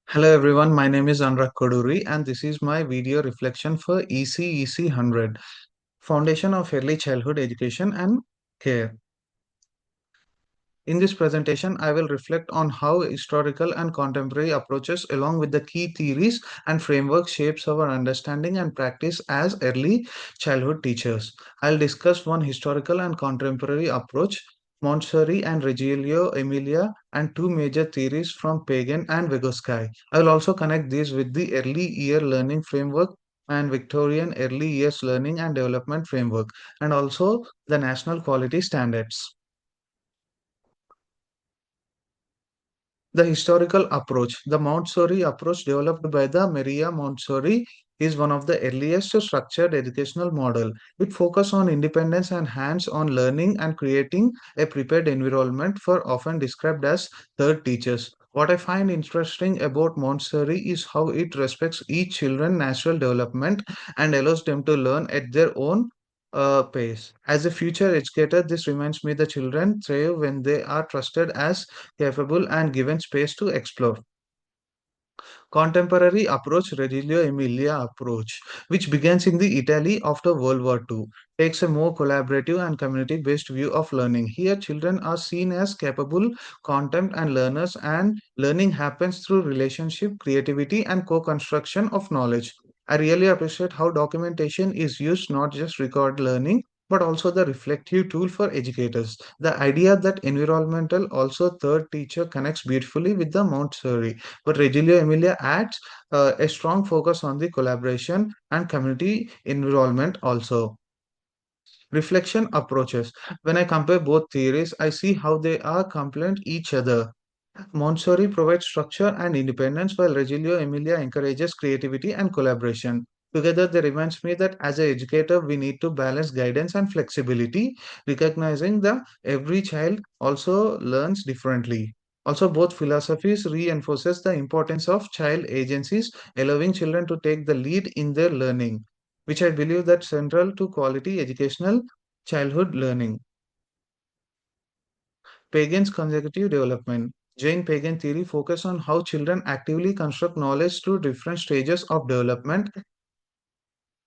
Hello everyone, my name is Anurag Koduri and this is my video reflection for ECEC 100, Foundation of Early Childhood Education and Care. In this presentation, I will reflect on how historical and contemporary approaches along with the key theories and frameworks shapes our understanding and practice as early childhood teachers. I'll discuss one historical and contemporary approach, Montessori and Reggio Emilia, and two major theories from Pagan and Vygotsky. I will also connect these with the early year learning framework and Victorian early years learning and development framework, and also the national quality standards. The historical approach. The Montessori approach developed by the Maria Montessori is one of the earliest structured educational model. It focuses on independence and hands-on learning and creating a prepared environment for often described as third teachers. What I find interesting about Montessori is how it respects each children's natural development and allows them to learn at their own pace. As a future educator, this reminds me the children thrive when they are trusted as capable and given space to explore. Contemporary approach, Reggio Emilia approach, which begins in the Italy after World War II, takes a more collaborative and community-based view of learning. Here, children are seen as capable, content and learners, and learning happens through relationship, creativity, and co-construction of knowledge. I really appreciate how documentation is used not just record learning, but also the reflective tool for educators. The idea that environmental also third teacher connects beautifully with the Montessori, but Reggio Emilia adds a strong focus on the collaboration and community involvement also. Reflection approaches. When I compare both theories, I see how they are complement each other. Montessori provides structure and independence, while Reggio Emilia encourages creativity and collaboration. Together, they reminds me that as an educator, we need to balance guidance and flexibility, recognizing that every child also learns differently. Also, both philosophies reinforces the importance of child agencies, allowing children to take the lead in their learning, which I believe that central to quality educational childhood learning. Pagan's consecutive development. Jain pagan theory focuses on how children actively construct knowledge through different stages of development.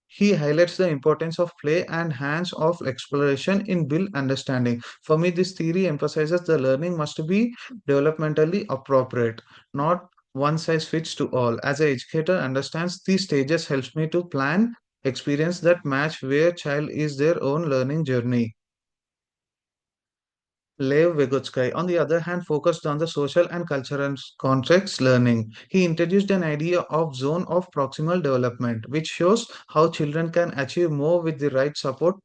He highlights the importance of play and hands-off exploration in build understanding. For me, this theory emphasizes the learning must be developmentally appropriate, not one size fits to all. As an educator understands these stages helps me to plan experience that match where child is their own learning journey. Lev Vygotsky, on the other hand, focused on the social and cultural context learning. He introduced an idea of zone of proximal development, which shows how children can achieve more with the right support.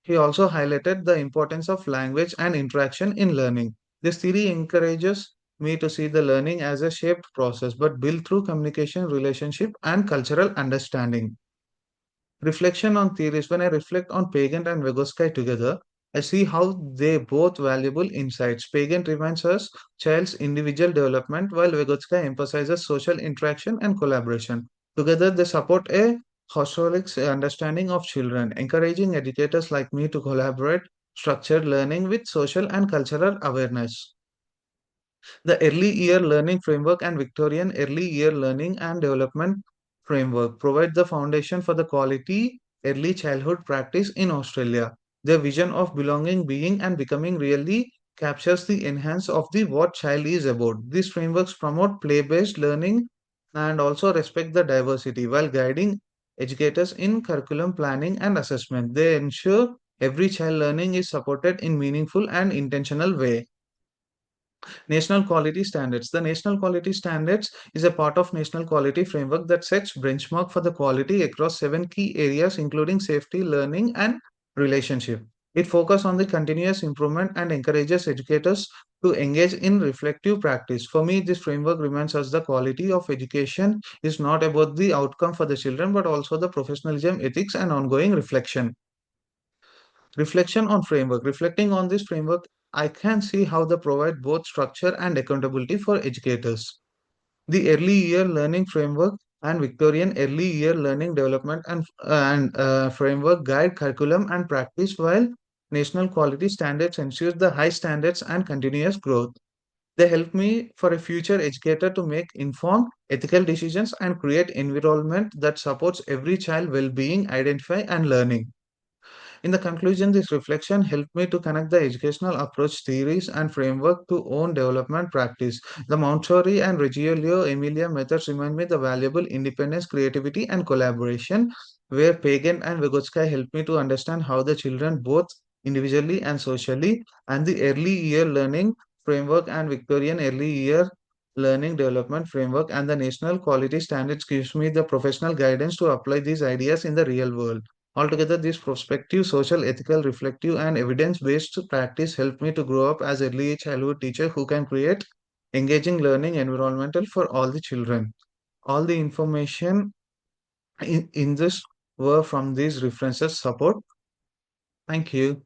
He also highlighted the importance of language and interaction in learning. This theory encourages me to see the learning as a shaped process, but built through communication, relationship, and cultural understanding. Reflection on theories. When I reflect on Pagan and Vygotsky together, I see how they both valuable insights. Pagan reminds us child's individual development, while Vygotsky emphasizes social interaction and collaboration. Together, they support a holistic understanding of children, encouraging educators like me to collaborate structured learning with social and cultural awareness. The Early Year Learning Framework and Victorian Early Year Learning and Development Framework provide the foundation for the quality early childhood practice in Australia. Their vision of belonging, being, and becoming really captures the enhance of the what child is about. These frameworks promote play-based learning and also respect the diversity while guiding educators in curriculum planning and assessment. They ensure every child learning is supported in meaningful and intentional way. National Quality Standards. The National Quality Standards is a part of National Quality Framework that sets benchmark for the quality across seven key areas, including safety, learning, and relationship. It focuses on the continuous improvement and encourages educators to engage in reflective practice. For me, this framework reminds us the quality of education is not about the outcome for the children, but also the professionalism, ethics, and ongoing reflection. Reflection on framework. Reflecting on this framework, I can see how they provide both structure and accountability for educators. The Early Year Learning Framework and Victorian Early Year Learning Development and Framework guide curriculum and practice, while national quality standards ensure the high standards and continuous growth. They help me for a future educator to make informed, ethical decisions and create environment that supports every child well-being, identify and learning. In the conclusion, this reflection helped me to connect the educational approach theories and framework to own development practice. The Montessori and Reggio Emilia methods remind me the valuable independence, creativity, and collaboration, where Pagan and Vygotsky helped me to understand how the children, both individually and socially, and the early year learning framework and Victorian early year learning development framework and the national quality standards gives me the professional guidance to apply these ideas in the real world. Altogether, this prospective, social, ethical, reflective, and evidence based practice helped me to grow up as early childhood teacher who can create engaging learning environmental for all the children. All the information in this were from these references support. Thank you.